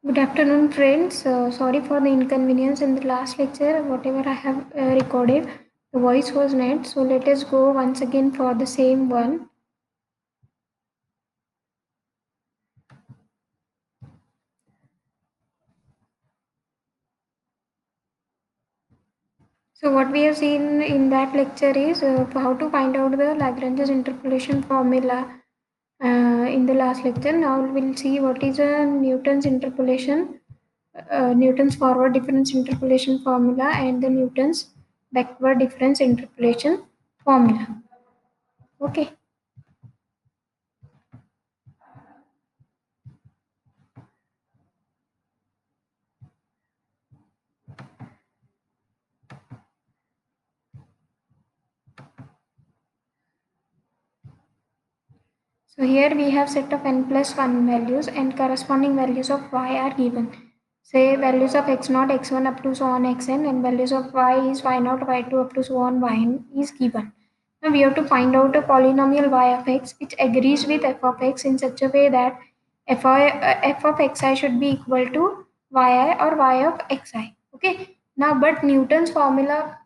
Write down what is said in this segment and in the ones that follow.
Good afternoon, friends. Sorry for the inconvenience in the last lecture. Whatever I have recorded, the voice was not. So let us go once again for the same one. So what we have seen in that lecture is how to find out the Lagrange's interpolation formula in the last lecture. Now we'll see what is Newton's interpolation, Newton's forward difference interpolation formula, and the Newton's backward difference interpolation formula. Okay. So here we have set of n plus 1 values and corresponding values of y are given. Say values of x0, x1 up to so on xn and values of y is y0, y2 up to so on yn is given. Now we have to find out a polynomial y of x which agrees with f of x in such a way that f of xi should be equal to yi or y of xi. Okay. Now but Newton's formula.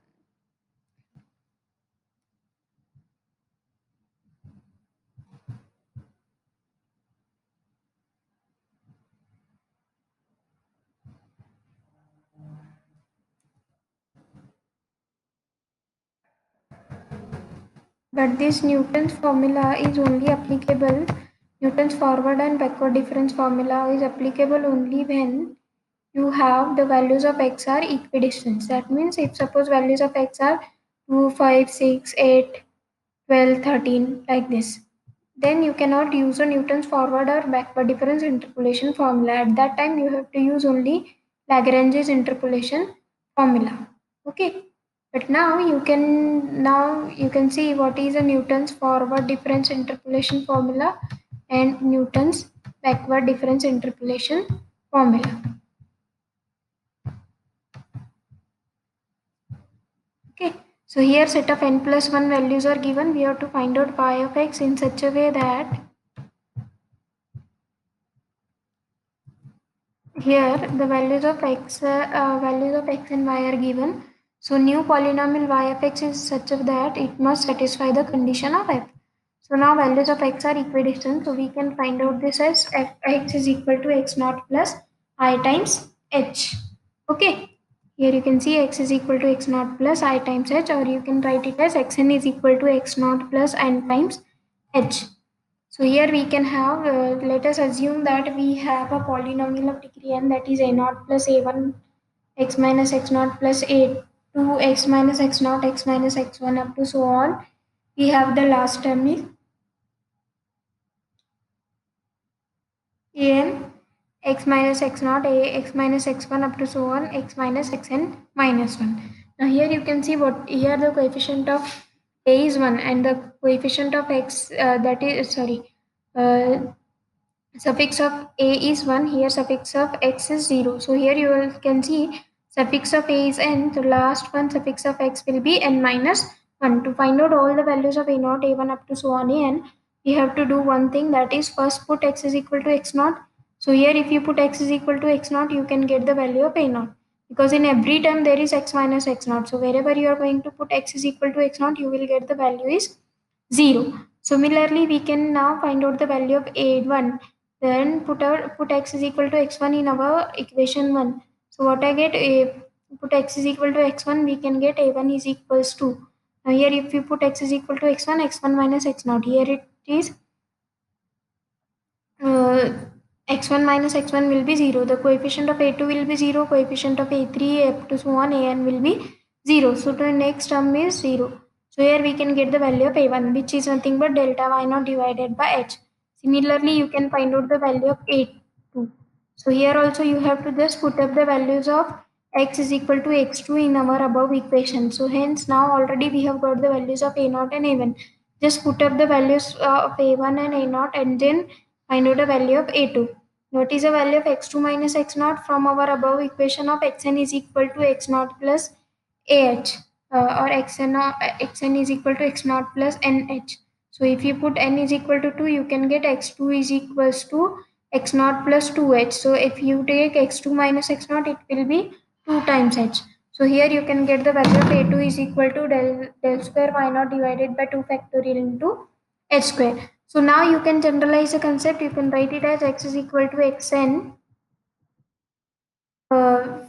But this Newton's formula is only applicable, Newton's forward and backward difference formula is applicable only when you have the values of x are equidistant. That means if suppose values of x are 2, 5, 6, 8, 12, 13 like this, then you cannot use a Newton's forward or backward difference interpolation formula. At that time you have to use only Lagrange's interpolation formula. Okay. But now you can see what is a Newton's forward difference interpolation formula and Newton's backward difference interpolation formula. Okay. So here set of n plus 1 values are given. We have to find out y of x in such a way that here the values of x and y are given. So new polynomial y of x is such that it must satisfy the condition of f. So now values of x are equidistant. So we can find out this as x is equal to x naught plus I times h. Okay. Here you can see x is equal to x naught plus I times h, or you can write it as xn is equal to x naught plus n times h. So here we can have, let us assume that we have a polynomial of degree n, that is a naught plus a1 x minus x naught plus a2 x minus x naught x minus x1 up to so on. We have the last term is an x minus x naught a x minus x1 up to so on x minus xn minus 1. Now here you can see what here the coefficient of a is 1 and the coefficient of x that is sorry uh, suffix of a is 1, here suffix of x is 0. So here you can see suffix of a is n, so last one suffix of x will be n minus 1. To find out all the values of a naught, a1 up to so on an, we have to do one thing, that is first put x is equal to x naught. So here if you put x is equal to x naught, you can get the value of a naught, because in every term there is x minus x naught. So wherever you are going to put x is equal to x naught, you will get the value is 0. Similarly, we can now find out the value of a1. Then put x is equal to x1 in our equation 1. So what I get, put x is equal to x1, we can get a1 is equals to. Now here if you put x is equal to x1, x1 minus x naught. Here it is uh, x1 minus x1 will be 0. The coefficient of a2 will be 0. Coefficient of a3 up to so on an will be 0. So the next term is 0. So here we can get the value of a1, which is nothing but delta y naught divided by h. Similarly, you can find out the value of a2. So here also you have to just put up the values of x is equal to x2 in our above equation. So hence now already we have got the values of a0 and a1. Just put up the values of a1 and a0 and then find out the value of a2. What is the value of x2 minus x0 from our above equation of xn is equal to x0 plus ah, or xn is equal to x0 plus nh. So if you put n is equal to 2, you can get x2 is equals to x naught plus 2h. So if you take x2 minus x naught, it will be 2 times h. So here you can get the value of a2 is equal to del square y naught divided by 2 factorial into h square. So now you can generalize the concept. You can write it as x is equal to xn, uh,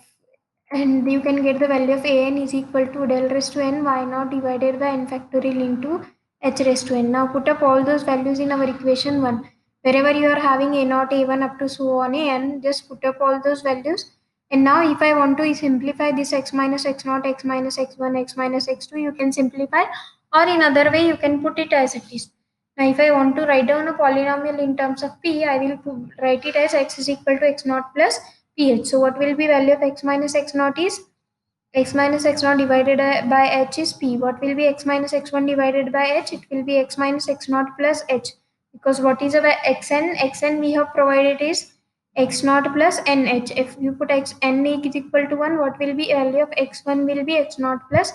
and you can get the value of an is equal to del raised to n y naught divided by n factorial into h raised to n. Now put up all those values in our equation 1. Wherever you are having a naught, a1 up to so on a n, just put up all those values. And now if I want to simplify this x minus x naught, x minus x1, x minus x2, you can simplify, or in other way you can put it as it is. Now if I want to write down a polynomial in terms of p, I will write it as x is equal to x naught plus ph. So what will be value of x minus x naught is x minus x naught divided by h is p. What will be x minus x1 divided by h? It will be x minus x naught plus h. Because what is our xn? Xn we have provided is x naught plus nh. If you put x n is equal to 1, what will be value of x1 will be x naught plus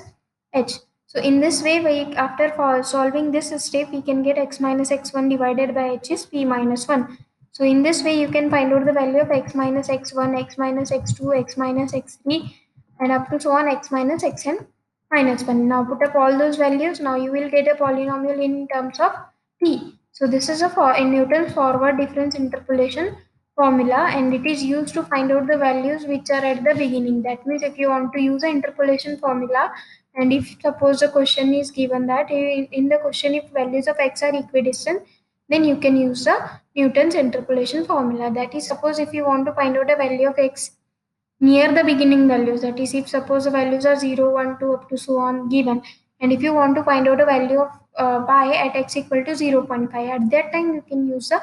h. So in this way, after solving this step, we can get x minus x1 divided by h is p minus 1. So in this way, you can find out the value of x minus x1, x minus x2, x minus x3, and up to so on x minus xn minus 1. Now put up all those values. Now you will get a polynomial in terms of p. So this is a Newton's forward difference interpolation formula, and it is used to find out the values which are at the beginning. That means if you want to use an interpolation formula, and if suppose the question is given that in the question if values of x are equidistant, then you can use the Newton's interpolation formula. That is, suppose if you want to find out a value of x near the beginning values, that is if suppose the values are 0, 1, 2 up to so on given, and if you want to find out a value of pi at x equal to 0.5, at that time you can use the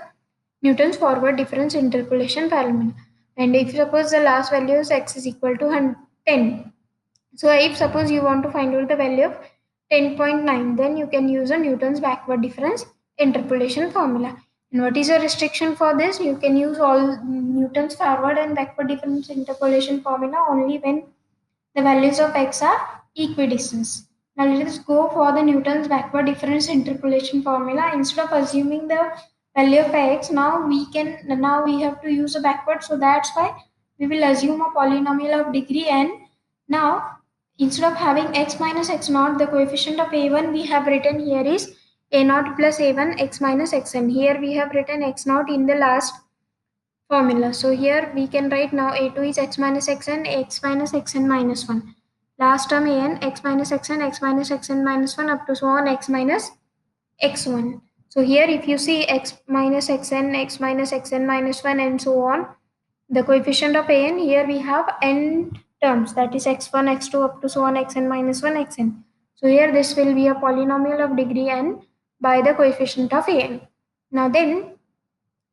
Newton's forward difference interpolation formula. And if suppose the last value is x is equal to 10, so if suppose you want to find out the value of 10.9, then you can use a Newton's backward difference interpolation formula. And what is the restriction for this? You can use all Newton's forward and backward difference interpolation formula only when the values of x are equidistant. Now let us go for the Newton's backward difference interpolation formula. Instead of assuming the value of x, now we have to use a backward. So that's why we will assume a polynomial of degree n. Now instead of having x minus x naught, the coefficient of a1 we have written here is a naught plus a1 x minus xn. Here we have written x naught in the last formula. So here we can write now a2 is x minus xn, x minus xn minus 1. Last term an x minus xn, x minus xn minus 1 up to so on x minus x1. So here if you see x minus xn, x minus xn minus 1 and so on, the coefficient of an, here we have n terms, that is x1, x2 up to so on xn minus 1, xn. So here this will be a polynomial of degree n by the coefficient of an. Now then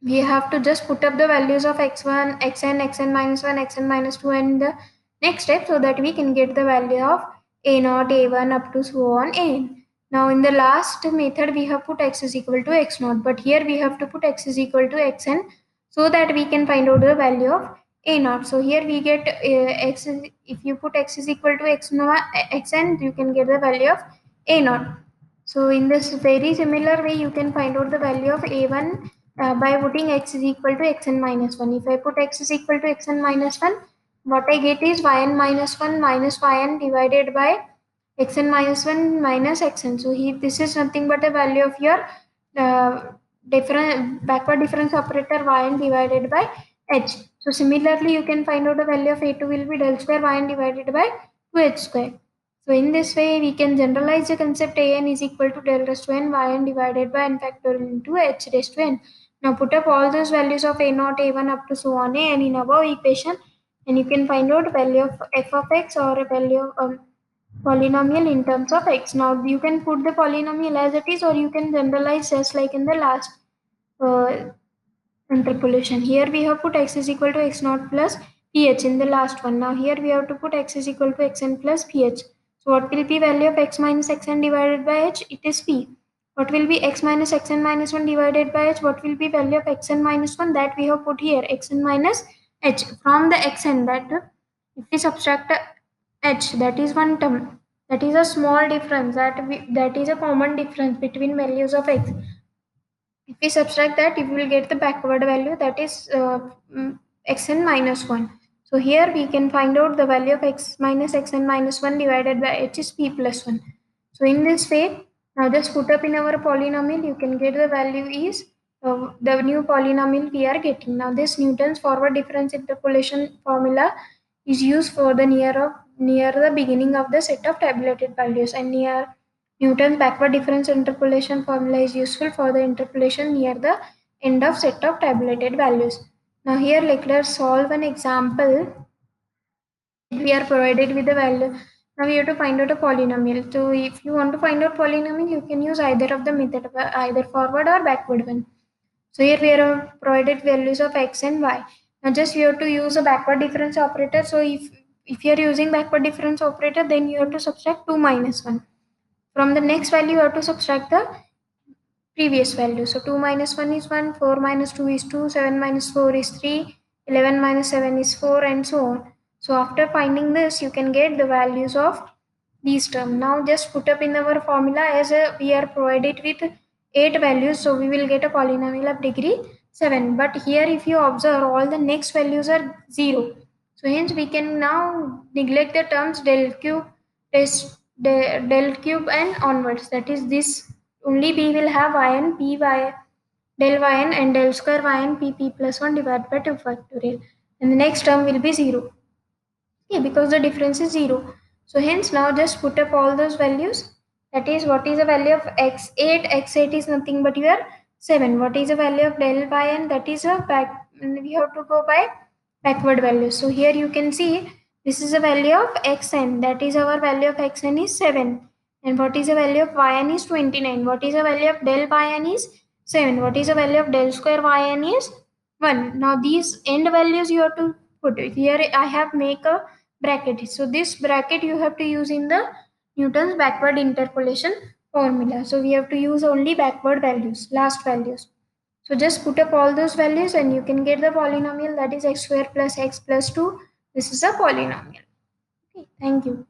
we have to just put up the values of x1, xn, xn minus 1, xn minus 2 and the next step, so that we can get the value of a naught, a1 up to so on an. Now in the last method we have put x is equal to x naught, but here we have to put x is equal to xn so that we can find out the value of a naught. So here we get if you put x is equal to x naught, xn, you can get the value of a naught. So in this very similar way, you can find out the value of a1 by putting x is equal to xn minus 1. If I put x is equal to xn minus 1, what I get is yn minus 1 minus yn divided by xn minus 1 minus xn. So this is nothing but a value of your backward difference operator yn divided by h. So similarly, you can find out the value of a2 will be del square yn divided by 2h square. So in this way, we can generalize the concept an is equal to del raised to n yn divided by n factorial into h raised to n. Now put up all those values of a naught, a1 up to so on a and in above equation, and you can find out value of f of x or a value of polynomial in terms of x. Now you can put the polynomial as it is, or you can generalize just like in the last uh, interpolation. Here we have put x is equal to x naught plus ph in the last one. Now here we have to put x is equal to xn plus ph. So what will be value of x minus xn divided by h? It is p. What will be x minus xn minus 1 divided by h? What will be value of xn minus 1? That we have put here, xn minus h. From the xn, that if we subtract h, that is one term. That is a small difference, that is a common difference between values of x. If we subtract that, you will get the backward value, that is xn minus 1. So here we can find out the value of x minus xn minus 1 divided by h is p plus 1. So in this way, now just put up in our polynomial, you can get the value is the new polynomial we are getting. Now this Newton's forward difference interpolation formula is used for the near the beginning of the set of tabulated values, and near Newton's backward difference interpolation formula is useful for the interpolation near the end of set of tabulated values. Now here let's solve an example. We are provided with the value. Now we have to find out a polynomial. So if you want to find out polynomial, you can use either of the method, either forward or backward one. So here we are provided values of x and y. Now just you have to use a backward difference operator. So if you are using backward difference operator, then you have to subtract 2 minus 1. From the next value, you have to subtract the previous value. So 2 minus 1 is 1, 4 minus 2 is 2, 7 minus 4 is 3, 11 minus 7 is 4, and so on. So after finding this, you can get the values of these terms. Now just put up in our formula, as we are provided with 8 values, so we will get a polynomial of degree 7. But here if you observe, all the next values are 0. So hence we can now neglect the terms del cube, del cube and onwards. That is this, only b will have yn, p y, del yn, and del square yn p plus 1 divided by 2 factorial. And the next term will be 0. Yeah, because the difference is 0. So hence now just put up all those values. That is, what is the value of x8? X8 is nothing but your 7. What is the value of del y, and that is a back, we have to go by backward value. So here you can see this is the value of xn. That is, our value of xn is 7. And what is the value of yn is 29. What is the value of del yn is 7. What is the value of del square yn is 1. Now these end values you have to put it. Here I have make a bracket. So this bracket you have to use in the Newton's backward interpolation formula. So we have to use only backward values, last values. So just put up all those values and you can get the polynomial, that is x square plus x plus 2. This is a polynomial. Okay, thank you.